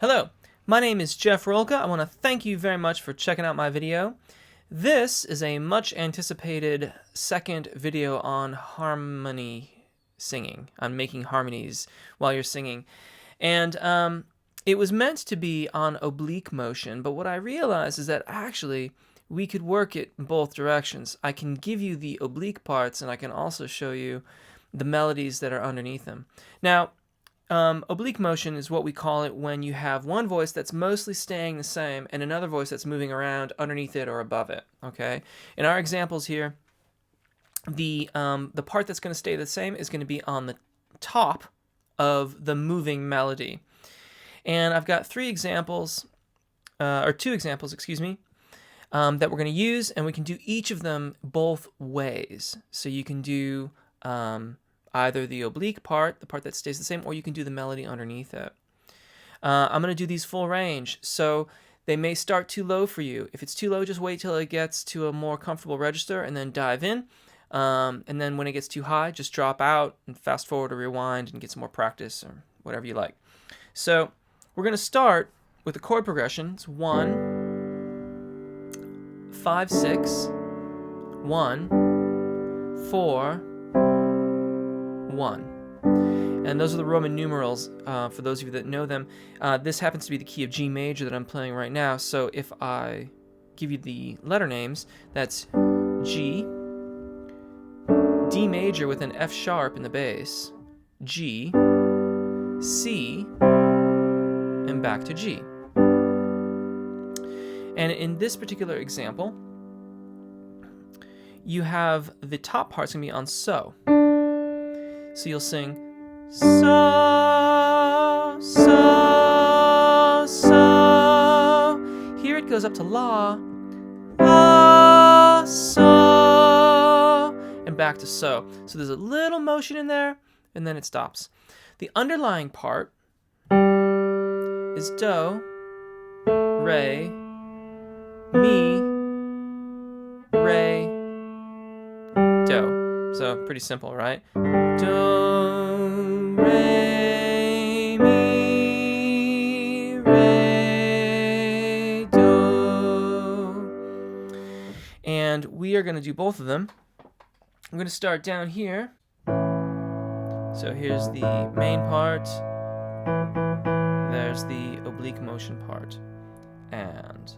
Hello, my name is Jeff Rolka. I want to thank you very much for checking out my video. This is a much anticipated second video on harmony singing, on making harmonies while you're singing. And it was meant to be on oblique motion, but what I realized is that actually we could work it in both directions. I can give you the oblique parts and I can also show you the melodies that are underneath them. Now, oblique motion is what we call it when you have one voice that's mostly staying the same and another voice that's moving around underneath it or above it. Okay. In our examples here, the part that's going to stay the same is going to be on the top of the moving melody. And I've got two examples, excuse me, that we're going to use, and we can do each of them both ways. So you can do either the oblique part, the part that stays the same, or you can do the melody underneath it. I'm going to do these full range, so they may start too low for you. If it's too low, just wait till it gets to a more comfortable register and then dive in. And then when it gets too high, just drop out and fast forward or rewind and get some more practice or whatever you like. So we're going to start with the chord progression. It's 1, 5, 6, 1, 4, 1. And those are the Roman numerals for those of you that know them. This happens to be the key of G major that I'm playing right now. So if I give you the letter names, that's G, D major with an F sharp in the bass, G, C, and back to G. And in this particular example, you have the top part's going to be on So. So you'll sing So, So, So. Here it goes up to La, La, So, and back to So. So there's a little motion in there, and then it stops. The underlying part is Do, Re, Mi, Re, Do. So pretty simple, right? Do, Re, Mi, Re, Do. And we are going to do both of them. I'm going to start down here. So here's the main part. There's the oblique motion part. And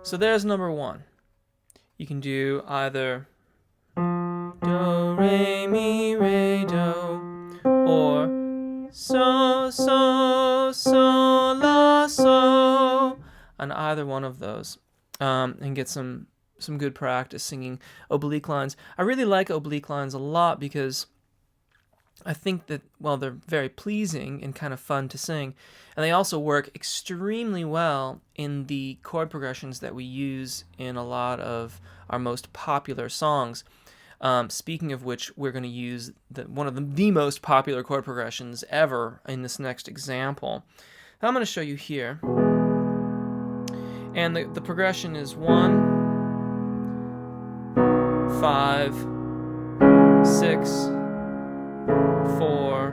So there's number 1. You can do either do, re, mi, re, do, or so, so, so, la, so, on either one of those, and get some good practice singing oblique lines. I really like oblique lines a lot because I think that, well, they're very pleasing and kind of fun to sing, and they also work extremely well in the chord progressions that we use in a lot of our most popular songs. Speaking of which, we're going to use one of the most popular chord progressions ever in this next example. I'm going to show you here, and the progression is 1, 5, 6, 4,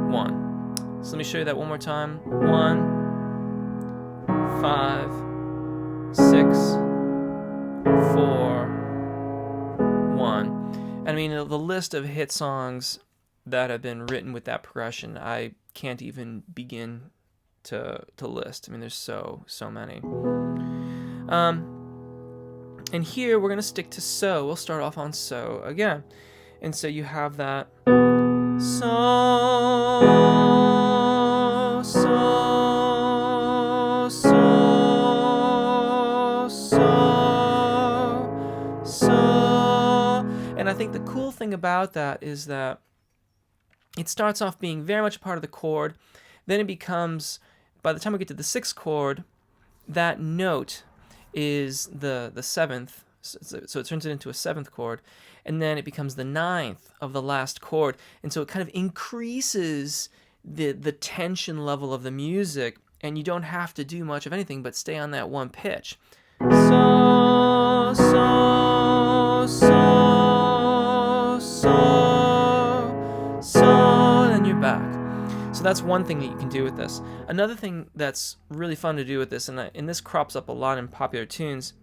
1. So let me show you that one more time. 1, 5, 6, 4, 1. I mean, the list of hit songs that have been written with that progression, I can't even begin to list. I mean, there's so many. And here we're going to stick to so. We'll start off on so again. And so you have that so, so, so, so, so. And I think the cool thing about that is that it starts off being very much a part of the chord. Then it becomes, by the time we get to the 6th chord, that note is the 7th. So it turns it into a 7th chord, and then it becomes the 9th of the last chord, and so it kind of increases the tension level of the music, and you don't have to do much of anything but stay on that one pitch. So, so, so, so, so, and then you're back. So that's one thing that you can do with this. Another thing that's really fun to do with this, and this crops up a lot in popular tunes,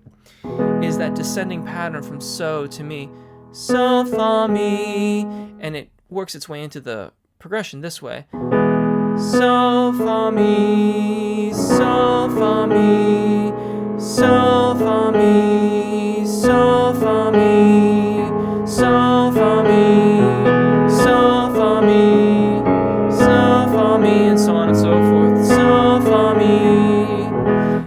is that descending pattern from so to mi. So, fa, mi, and it works its way into the progression this way. So, fa, mi, so, fa, mi, so, fa, mi, so, fa, mi, so, fa, mi, so, fa, mi, so, fa, mi, and so on and so forth. So, fa, mi.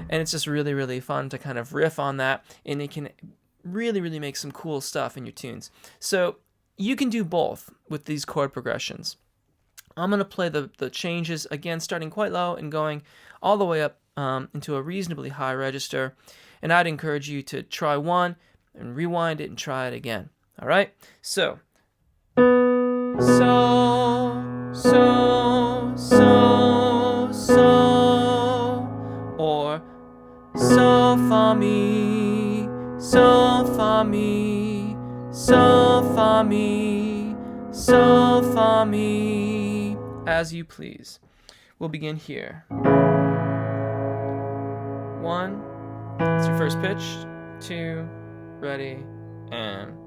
And it's just really, really fun to kind of riff on that, and it can really, really make some cool stuff in your tunes. So you can do both with these chord progressions. I'm going to play the changes, again, starting quite low and going all the way up into a reasonably high register. And I'd encourage you to try one and rewind it and try it again. All right? So, so, so, so, so, or so, fa, mi, so, fa, mi, so, fa, mi, so, fa, mi, as you please. We'll begin here. 1, it's your first pitch. 2, ready, and...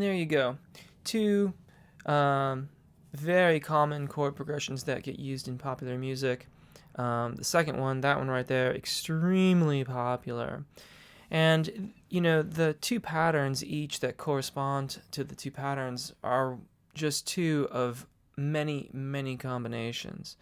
there you go. Two very common chord progressions that get used in popular music. The second one, that one right there, extremely popular. And, you know, the two patterns each that correspond to the two patterns are just two of many, many combinations.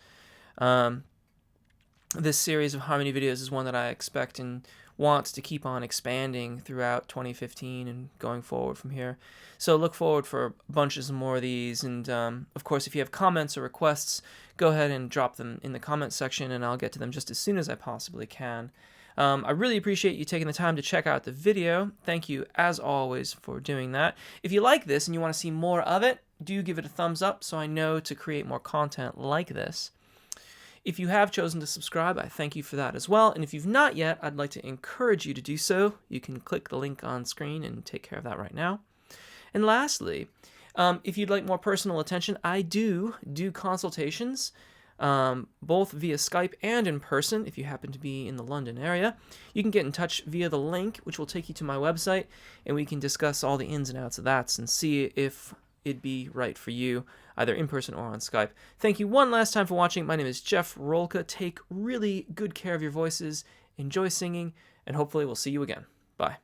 This series of harmony videos is one that I expect and want to keep on expanding throughout 2015 and going forward from here. So look forward for bunches more of these. And of course, if you have comments or requests, go ahead and drop them in the comment section and I'll get to them just as soon as I possibly can. I really appreciate you taking the time to check out the video. Thank you, as always, for doing that. If you like this and you want to see more of it, do give it a thumbs up so I know to create more content like this. If you have chosen to subscribe, I thank you for that as well. And if you've not yet, I'd like to encourage you to do so. You can click the link on screen and take care of that right now. And lastly, if you'd like more personal attention, I do consultations, both via Skype and in person. If you happen to be in the London area, you can get in touch via the link, which will take you to my website, and we can discuss all the ins and outs of that and see if it'd be right for you, either in person or on Skype. Thank you one last time for watching. My name is Jeff Rolka. Take really good care of your voices, enjoy singing, and hopefully we'll see you again. Bye.